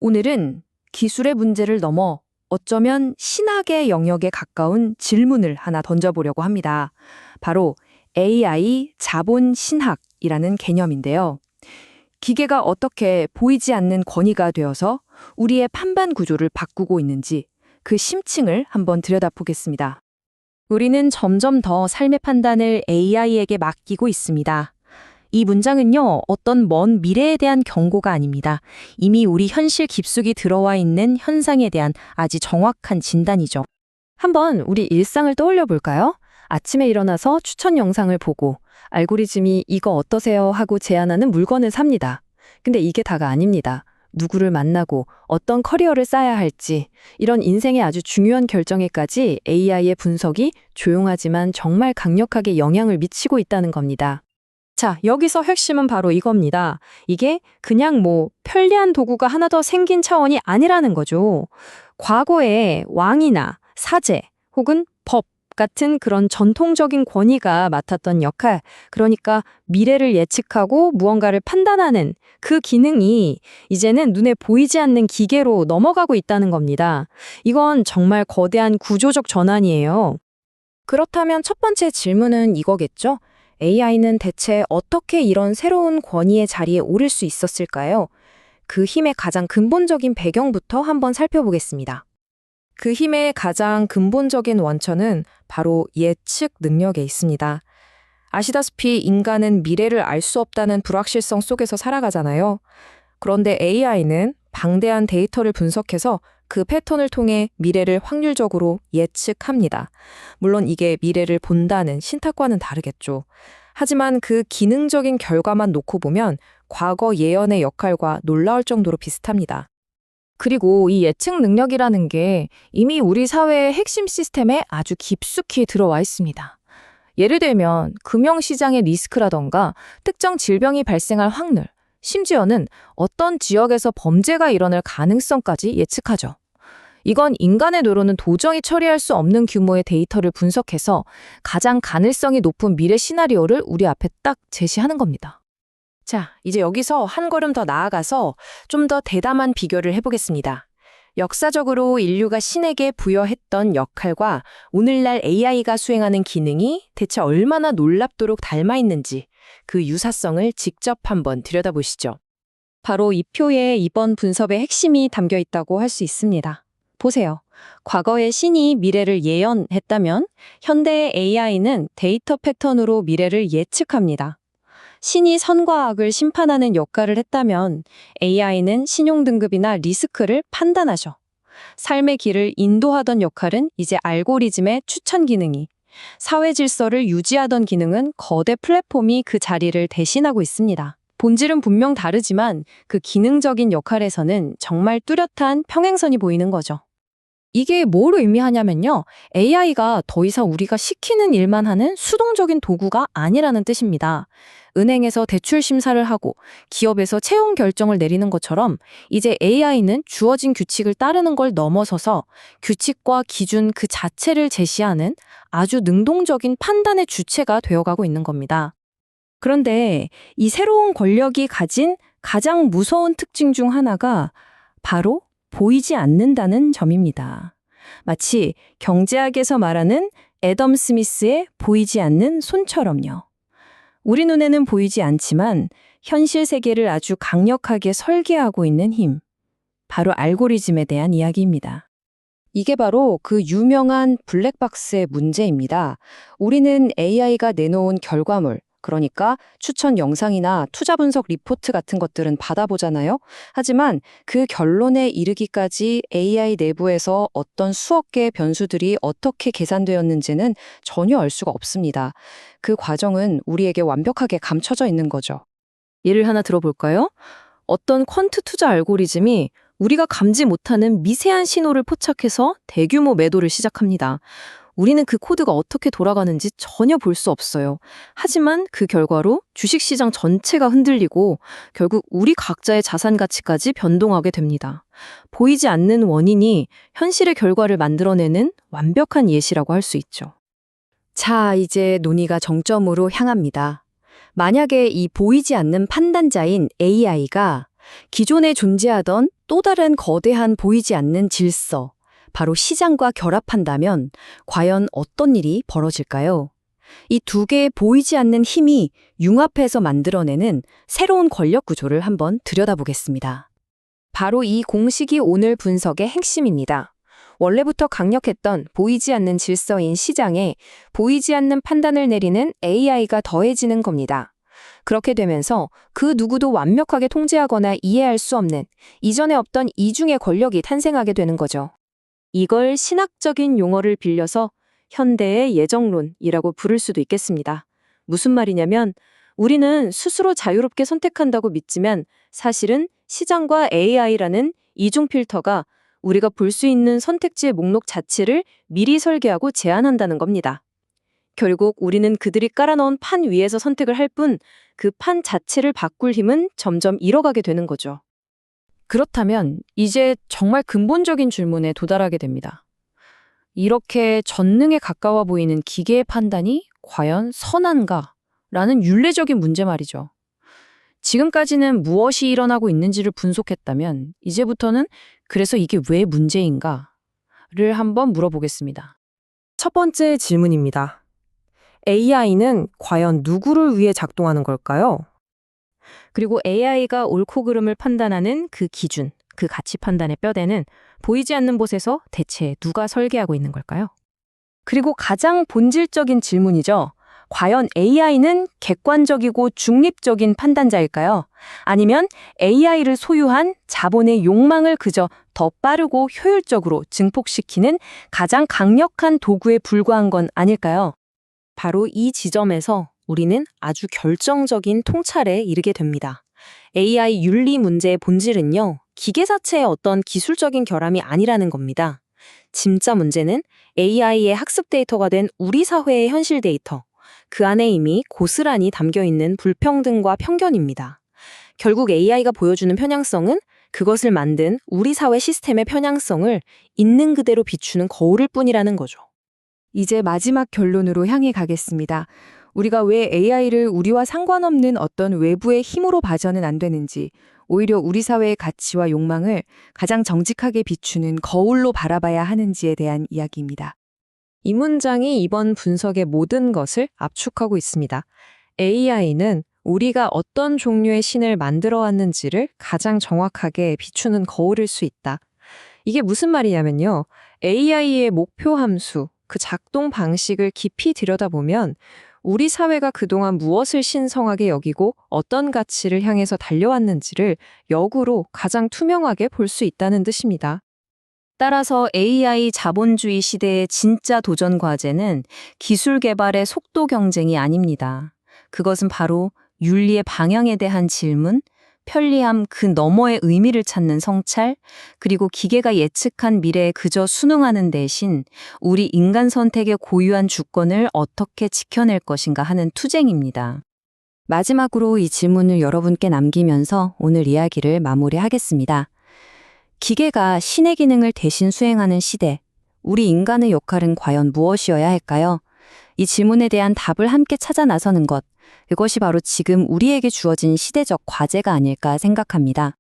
오늘은 기술의 문제를 넘어 어쩌면 신학의 영역에 가까운 질문을 하나 던져보려고 합니다. 바로 AI 자본 신학이라는 개념인데요. 기계가 어떻게 보이지 않는 권위가 되어서 우리의 판단 구조를 바꾸고 있는지 그 심층을 한번 들여다보겠습니다. 우리는 점점 더 삶의 판단을 AI에게 맡기고 있습니다. 이 문장은요, 어떤 먼 미래에 대한 경고가 아닙니다. 이미 우리 현실 깊숙이 들어와 있는 현상에 대한 아주 정확한 진단이죠. 한번 우리 일상을 떠올려 볼까요? 아침에 일어나서 추천 영상을 보고 알고리즘이 이거 어떠세요 하고 제안하는 물건을 삽니다. 근데 이게 다가 아닙니다. 누구를 만나고 어떤 커리어를 쌓아야 할지 이런 인생의 아주 중요한 결정에까지 AI의 분석이 조용하지만 정말 강력하게 영향을 미치고 있다는 겁니다. 자, 여기서 핵심은 바로 이겁니다. 이게 그냥 편리한 도구가 하나 더 생긴 차원이 아니라는 거죠. 과거에 왕이나 사제 혹은 법 같은 그런 전통적인 권위가 맡았던 역할, 그러니까 미래를 예측하고 무언가를 판단하는 그 기능이 이제는 눈에 보이지 않는 기계로 넘어가고 있다는 겁니다. 이건 정말 거대한 구조적 전환이에요. 그렇다면 첫 번째 질문은 이거겠죠? AI는 대체 어떻게 이런 새로운 권위의 자리에 오를 수 있었을까요? 그 힘의 가장 근본적인 배경부터 한번 살펴보겠습니다. 그 힘의 가장 근본적인 원천은 바로 예측 능력에 있습니다. 아시다시피 인간은 미래를 알 수 없다는 불확실성 속에서 살아가잖아요. 그런데 AI는 방대한 데이터를 분석해서 그 패턴을 통해 미래를 확률적으로 예측합니다. 물론 이게 미래를 본다는 신탁과는 다르겠죠. 하지만 그 기능적인 결과만 놓고 보면 과거 예언의 역할과 놀라울 정도로 비슷합니다. 그리고 이 예측 능력이라는 게 이미 우리 사회의 핵심 시스템에 아주 깊숙이 들어와 있습니다. 예를 들면 금융시장의 리스크라던가 특정 질병이 발생할 확률, 심지어는 어떤 지역에서 범죄가 일어날 가능성까지 예측하죠. 이건 인간의 뇌로는 도저히 처리할 수 없는 규모의 데이터를 분석해서 가장 가능성이 높은 미래 시나리오를 우리 앞에 딱 제시하는 겁니다. 자, 이제 여기서 한 걸음 더 나아가서 좀 더 대담한 비교를 해보겠습니다. 역사적으로 인류가 신에게 부여했던 역할과 오늘날 AI가 수행하는 기능이 대체 얼마나 놀랍도록 닮아 있는지 그 유사성을 직접 한번 들여다보시죠. 바로 이 표에 이번 분석의 핵심이 담겨 있다고 할 수 있습니다. 보세요. 과거의 신이 미래를 예언했다면 현대의 AI는 데이터 패턴으로 미래를 예측합니다. 신이 선과 악을 심판하는 역할을 했다면 AI는 신용등급이나 리스크를 판단하죠. 삶의 길을 인도하던 역할은 이제 알고리즘의 추천 기능이, 사회 질서를 유지하던 기능은 거대 플랫폼이 그 자리를 대신하고 있습니다. 본질은 분명 다르지만 그 기능적인 역할에서는 정말 뚜렷한 평행선이 보이는 거죠. 이게 뭘 의미하냐면요. AI가 더 이상 우리가 시키는 일만 하는 수동적인 도구가 아니라는 뜻입니다. 은행에서 대출 심사를 하고 기업에서 채용 결정을 내리는 것처럼 이제 AI는 주어진 규칙을 따르는 걸 넘어서서 규칙과 기준 그 자체를 제시하는 아주 능동적인 판단의 주체가 되어가고 있는 겁니다. 그런데 이 새로운 권력이 가진 가장 무서운 특징 중 하나가 바로 보이지 않는다는 점입니다. 마치 경제학에서 말하는 애덤 스미스의 보이지 않는 손처럼요. 우리 눈에는 보이지 않지만 현실 세계를 아주 강력하게 설계하고 있는 힘, 바로 알고리즘에 대한 이야기입니다. 이게 바로 그 유명한 블랙박스의 문제입니다. 우리는 AI가 내놓은 결과물, 그러니까 추천 영상이나 투자 분석 리포트 같은 것들은 받아보잖아요. 하지만 그 결론에 이르기까지 AI 내부에서 어떤 수억 개의 변수들이 어떻게 계산되었는지는 전혀 알 수가 없습니다. 그 과정은 우리에게 완벽하게 감춰져 있는 거죠. 예를 하나 들어볼까요? 어떤 퀀트 투자 알고리즘이 우리가 감지 못하는 미세한 신호를 포착해서 대규모 매도를 시작합니다. 우리는 그 코드가 어떻게 돌아가는지 전혀 볼 수 없어요. 하지만 그 결과로 주식시장 전체가 흔들리고 결국 우리 각자의 자산 가치까지 변동하게 됩니다. 보이지 않는 원인이 현실의 결과를 만들어내는 완벽한 예시라고 할 수 있죠. 자, 이제 논의가 정점으로 향합니다. 만약에 이 보이지 않는 판단자인 AI가 기존에 존재하던 또 다른 거대한 보이지 않는 질서, 바로 시장과 결합한다면 과연 어떤 일이 벌어질까요? 이 두 개의 보이지 않는 힘이 융합해서 만들어내는 새로운 권력 구조를 한번 들여다보겠습니다. 바로 이 공식이 오늘 분석의 핵심입니다. 원래부터 강력했던 보이지 않는 질서인 시장에 보이지 않는 판단을 내리는 AI가 더해지는 겁니다. 그렇게 되면서 그 누구도 완벽하게 통제하거나 이해할 수 없는 이전에 없던 이중의 권력이 탄생하게 되는 거죠. 이걸 신학적인 용어를 빌려서 현대의 예정론이라고 부를 수도 있겠습니다. 무슨 말이냐면 우리는 스스로 자유롭게 선택한다고 믿지만 사실은 시장과 AI라는 이중 필터가 우리가 볼 수 있는 선택지의 목록 자체를 미리 설계하고 제한한다는 겁니다. 결국 우리는 그들이 깔아넣은 판 위에서 선택을 할 뿐 그 판 자체를 바꿀 힘은 점점 잃어가게 되는 거죠. 그렇다면 이제 정말 근본적인 질문에 도달하게 됩니다. 이렇게 전능에 가까워 보이는 기계의 판단이 과연 선한가? 라는 윤리적인 문제 말이죠. 지금까지는 무엇이 일어나고 있는지를 분석했다면 이제부터는 그래서 이게 왜 문제인가?를 한번 물어보겠습니다. 첫 번째 질문입니다. AI는 과연 누구를 위해 작동하는 걸까요? 그리고 AI가 옳고 그름을 판단하는 그 기준, 그 가치 판단의 뼈대는 보이지 않는 곳에서 대체 누가 설계하고 있는 걸까요? 그리고 가장 본질적인 질문이죠. 과연 AI는 객관적이고 중립적인 판단자일까요? 아니면 AI를 소유한 자본의 욕망을 그저 더 빠르고 효율적으로 증폭시키는 가장 강력한 도구에 불과한 건 아닐까요? 바로 이 지점에서 우리는 아주 결정적인 통찰에 이르게 됩니다. AI 윤리 문제의 본질은요, 기계 자체의 어떤 기술적인 결함이 아니라는 겁니다. 진짜 문제는 AI의 학습 데이터가 된 우리 사회의 현실 데이터, 그 안에 이미 고스란히 담겨있는 불평등과 편견입니다. 결국 AI가 보여주는 편향성은 그것을 만든 우리 사회 시스템의 편향성을 있는 그대로 비추는 거울일 뿐이라는 거죠. 이제 마지막 결론으로 향해 가겠습니다. 우리가 왜 AI를 우리와 상관없는 어떤 외부의 힘으로 봐서는 안 되는지, 오히려 우리 사회의 가치와 욕망을 가장 정직하게 비추는 거울로 바라봐야 하는지에 대한 이야기입니다. 이 문장이 이번 분석의 모든 것을 압축하고 있습니다. AI는 우리가 어떤 종류의 신을 만들어 왔는지를 가장 정확하게 비추는 거울일 수 있다. 이게 무슨 말이냐면요. AI의 목표 함수, 그 작동 방식을 깊이 들여다보면 우리 사회가 그동안 무엇을 신성하게 여기고 어떤 가치를 향해서 달려왔는지를 역으로 가장 투명하게 볼 수 있다는 뜻입니다. 따라서 AI 자본주의 시대의 진짜 도전 과제는 기술 개발의 속도 경쟁이 아닙니다. 그것은 바로 윤리의 방향에 대한 질문, 편리함 그 너머의 의미를 찾는 성찰, 그리고 기계가 예측한 미래에 그저 순응하는 대신 우리 인간 선택의 고유한 주권을 어떻게 지켜낼 것인가 하는 투쟁입니다. 마지막으로 이 질문을 여러분께 남기면서 오늘 이야기를 마무리하겠습니다. 기계가 신의 기능을 대신 수행하는 시대, 우리 인간의 역할은 과연 무엇이어야 할까요? 이 질문에 대한 답을 함께 찾아 나서는 것, 그것이 바로 지금 우리에게 주어진 시대적 과제가 아닐까 생각합니다.